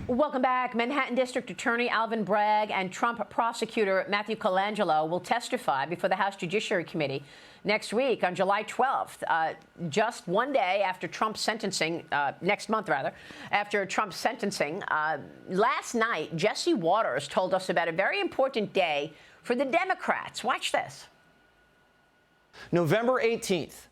Welcome back. Manhattan District Attorney Alvin Bragg and Trump prosecutor Matthew Colangelo will testify before the House Judiciary Committee next week on July 12th, just one day after Trump's sentencing, next month rather, after Trump's sentencing. Last night, Jesse Waters told us about a very important day for the Democrats. Watch this. November 18th,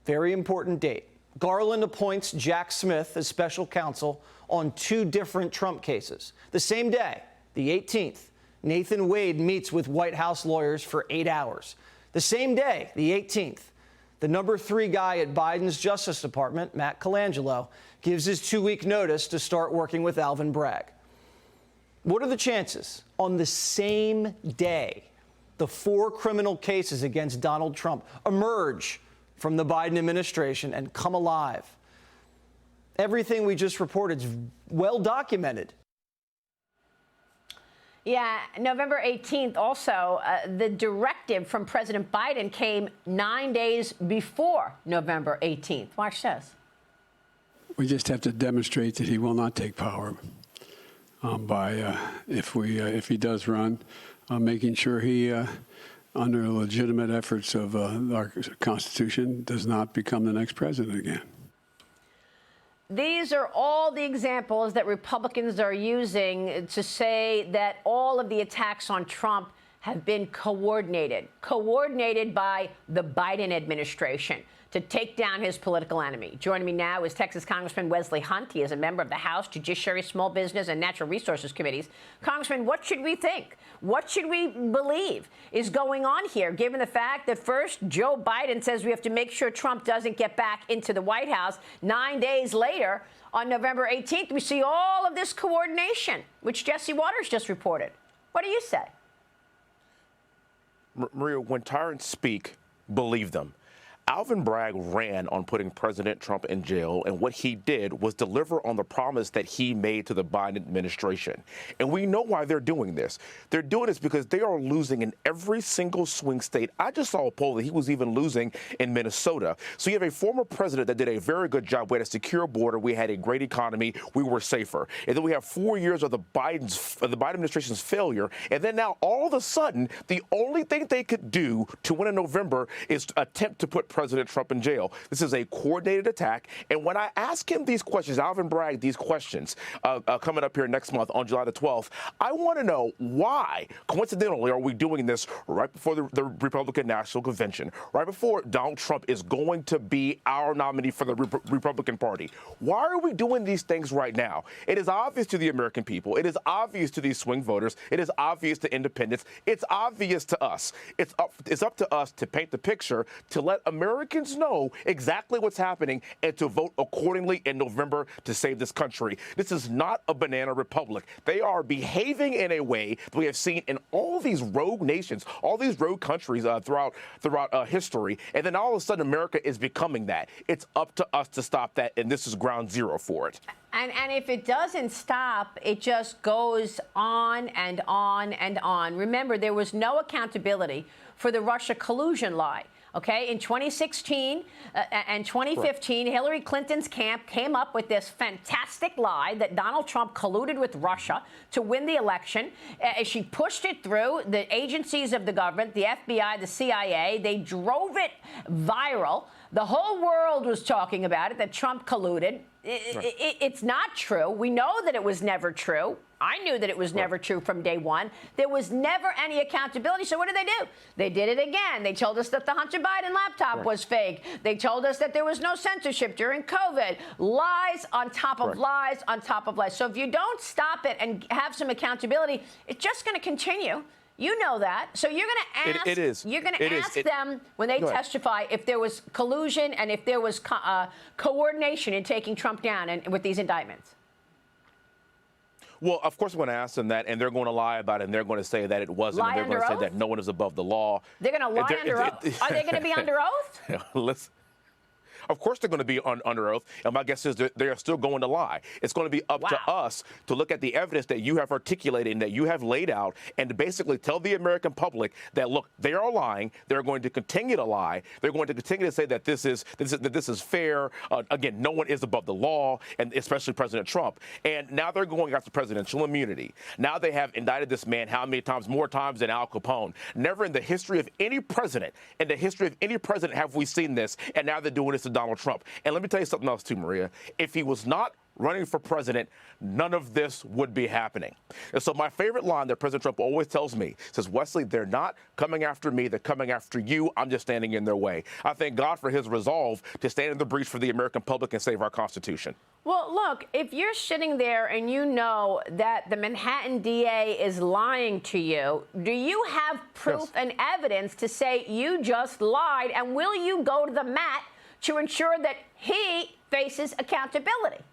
very important date. Garland appoints Jack Smith as special counsel on 2 different Trump cases. The same day, the 18th, Nathan Wade meets with White House lawyers for 8 hours. The same day, the 18th, the number 3 guy at Biden's Justice Department, Matt Colangelo, gives his 2-week notice to start working with Alvin Bragg. What are the chances on the same day the 4 criminal cases against Donald Trump emerge from the Biden administration and come alive? Everything we just reported is well documented. Yeah, November 18th also, the directive from President Biden came 9 days before November 18th. Watch this. We just have to demonstrate that he will not take power by, if he does run, making sure he, under legitimate efforts of our Constitution, does not become the next president again. These are all the examples that Republicans are using to say that all of the attacks on Trump have been coordinated by the Biden administration to take down his political enemy. Joining me now is Texas Congressman Wesley Hunt. He is a member of the House Judiciary, Small Business, and Natural Resources Committees. Congressman, what should we think? What should we believe is going on here, given the fact that first Joe Biden says we have to make sure Trump doesn't get back into the White House. 9 days later, on November 18th, we see all of this coordination, which Jesse Waters just reported. What do you say? Maria, when tyrants speak, believe them. Alvin Bragg ran on putting President Trump in jail, and what he did was deliver on the promise that he made to the Biden administration. And we know why they're doing this. They're doing this because they are losing in every single swing state. I just saw a poll that he was even losing in Minnesota. So you have a former president that did a very good job. We had a secure border. We had a great economy. We were safer. And then we have 4 years of the Biden administration's failure. And then now, all of a sudden, the only thing they could do to win in November is attempt to put President Trump in jail. This is a coordinated attack. And when I ask him these questions, Alvin Bragg, these questions coming up here next month on July the 12th, I want to know why, coincidentally, are we doing this right before the Republican National Convention, right before Donald Trump is going to be our nominee for the Republican Party? Why are we doing these things right now? It is obvious to the American people. It is obvious to these swing voters. It is obvious to independents. It's obvious to us. It's up to us to paint the picture, to let Americans know exactly what's happening and to vote accordingly in November to save this country. This is not a banana republic. They are behaving in a way that we have seen in all these rogue nations, all these rogue countries throughout history. And then all of a sudden, America is becoming that. It's up to us to stop that, and this is ground zero for it. And if it doesn't stop, it just goes on and on and on. Remember, there was no accountability for the Russia collusion lie. Okay, in 2016 and 2015, right, Hillary Clinton's camp came up with this fantastic lie that Donald Trump colluded with Russia to win the election. She pushed it through the agencies of the government, the FBI, the CIA. They drove it viral. The whole world was talking about it, that Trump colluded. It's not true. We know that it was never true. I knew that it was never true from day one. There was never any accountability. So what did they do? They did it again. They told us that the Hunter Biden laptop was fake. They told us that there was no censorship during COVID. Lies on top of lies on top of lies. So if you don't stop it and have some accountability, it's just going to continue. You know that. So you're going to ask. It is. You're going to ask them when they testify if there was collusion and if there was coordination in taking Trump down and with these indictments. Well, of course, I'm going to ask them that, and they're going to lie about it, and they're going to say that it wasn't, and they're going to say that no one is above the law. They're going to lie under oath? Are they going to be under oath? Listen. Of course they're going to be under oath. And my guess is that they are still going to lie. It's going to be up to us to look at the evidence that you have articulated and that you have laid out and to basically tell the American public that, look, they are lying. They're going to continue to lie. They're going to continue to say that this is fair. Again, no one is above the law, and especially President Trump. And now they're going after presidential immunity. Now they have indicted this man how many times? More times than Al Capone. Never in the history of any president, have we seen this. And now they're doing this to Donald Trump. And let me tell you something else too, Maria. If he was not running for president, none of this would be happening. And so my favorite line that President Trump always tells me says, Wesley, they're not coming after me. They're coming after you. I'm just standing in their way. I thank God for his resolve to stand in the breach for the American public and save our Constitution. Well, look, if you're sitting there and you know that the Manhattan DA is lying to you, do you have proof and evidence to say you just lied? And will you go to the mat to ensure that he faces accountability?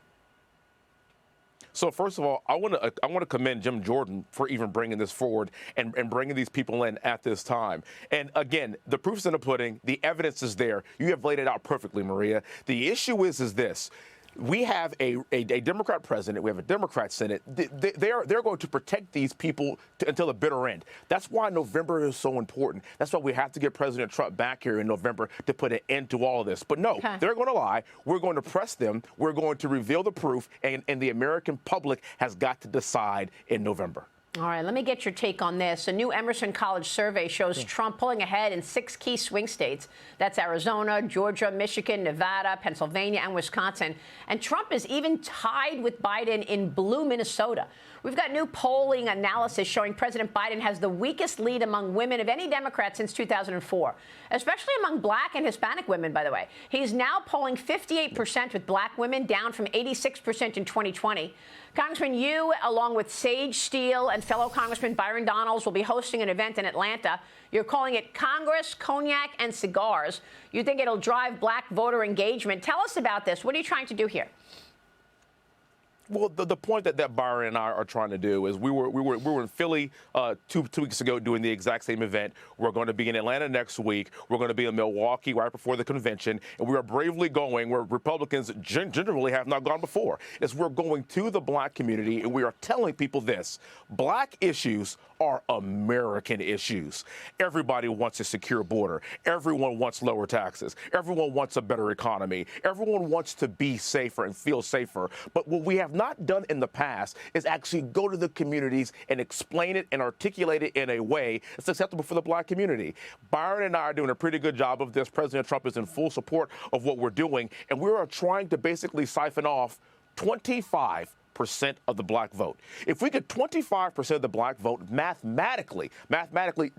So first of all, I want to commend Jim Jordan for even bringing this forward and bringing these people in at this time. And again, the proof's in the pudding. The evidence is there. You have laid it out perfectly, Maria. The issue is this. We have a Democrat president. We have a Democrat Senate. They're going to protect these people until the bitter end. That's why November is so important. That's why we have to get President Trump back here in November to put an end to all of this. But no, they're going to lie. We're going to press them. We're going to reveal the proof. And the American public has got to decide in November. All right, let me get your take on this. A new Emerson College survey shows Trump pulling ahead in 6 key swing states. That's Arizona, Georgia, Michigan, Nevada, Pennsylvania, and Wisconsin. And Trump is even tied with Biden in blue Minnesota. We've got new polling analysis showing President Biden has the weakest lead among women of any Democrat since 2004, especially among black and Hispanic women, by the way. He's now polling 58% with black women, down from 86% in 2020. Congressman, you, along with Sage Steele and fellow Congressman Byron Donalds, will be hosting an event in Atlanta. You're calling it Congress, Cognac, and Cigars. You think it'll drive black voter engagement. Tell us about this. What are you trying to do here? Well, the point that Byron and I are trying to do is we were in Philly two weeks ago doing the exact same event. We're going to be in Atlanta next week. We're going to be in Milwaukee right before the convention. And we are bravely going where Republicans generally have not gone before. We're going to the black community and we are telling people this. Black issues are American issues. Everybody wants a secure border. Everyone wants lower taxes. Everyone wants a better economy. Everyone wants to be safer and feel safer. But what we have not done in the past is actually go to the communities and explain it and articulate it in a way that's acceptable for the black community. Byron and I are doing a pretty good job of this. President Trump is in full support of what we're doing, and we are trying to basically siphon off 25% of the black vote. If we get 25% of the black vote, mathematically,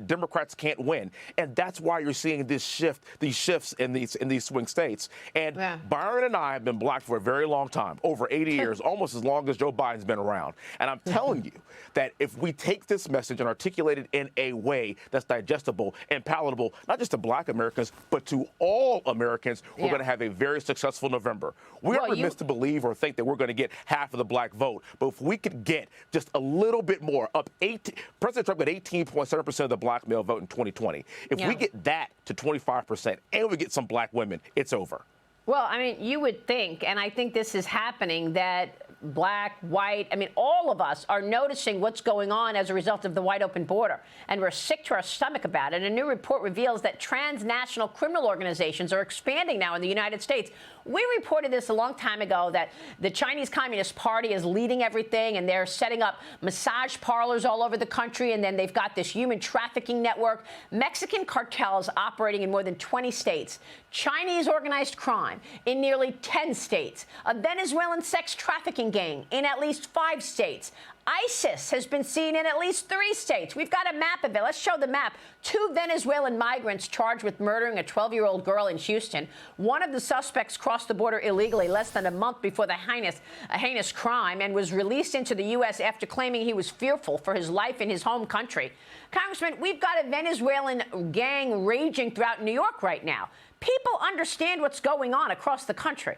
Democrats can't win, and that's why you're seeing these shifts in these swing states. And Byron and I have been black for a very long time, over 80 years, almost as long as Joe Biden's been around. And I'm telling you that if we take this message and articulate it in a way that's digestible and palatable, not just to black Americans, but to all Americans, we're going to have a very successful November. We are remiss to believe or think that we're going to get half of the black vote. But if we could get just a little bit more, President Trump got 18.7% of the black male vote in 2020. If we get that to 25% and we get some black women, it's over. Well, I mean, you would think, and I think this is happening, that black, white, I mean, all of us are noticing what's going on as a result of the wide open border. And we're sick to our stomach about it. A new report reveals that transnational criminal organizations are expanding now in the United States. We reported this a long time ago, that the Chinese Communist Party is leading everything, and they're setting up massage parlors all over the country, and then they've got this human trafficking network. Mexican cartels operating in more than 20 states. Chinese organized crime in nearly 10 states. A Venezuelan sex trafficking gang in at least 5 states. ISIS has been seen in at least 3 states. We've got a map of it. Let's show the map. 2 Venezuelan migrants charged with murdering a 12-year-old girl in Houston. One of the suspects crossed the border illegally less than a month before the heinous crime and was released into the U.S. after claiming he was fearful for his life in his home country. Congressman, we've got a Venezuelan gang raging throughout New York right now. People understand what's going on across the country.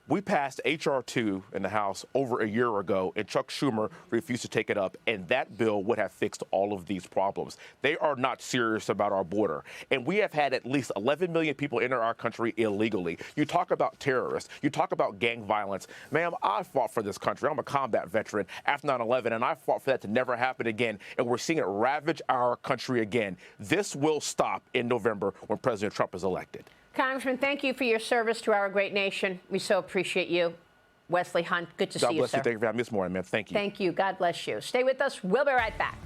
We passed H.R. 2 in the House over a year ago, and Chuck Schumer refused to take it up, and that bill would have fixed all of these problems. They are not serious about our border, and we have had at least 11 million people enter our country illegally. You talk about terrorists, you talk about gang violence. Ma'am, I fought for this country. I'm a combat veteran after 9/11, and I fought for that to never happen again, and we're seeing it ravage our country again. This will stop in November when President Trump is elected. Congressman, thank you for your service to our great nation. We so appreciate you. Wesley Hunt, good to see you, sir. God bless you. Thank you for having me this morning, man. Thank you. Thank you. God bless you. Stay with us. We'll be right back.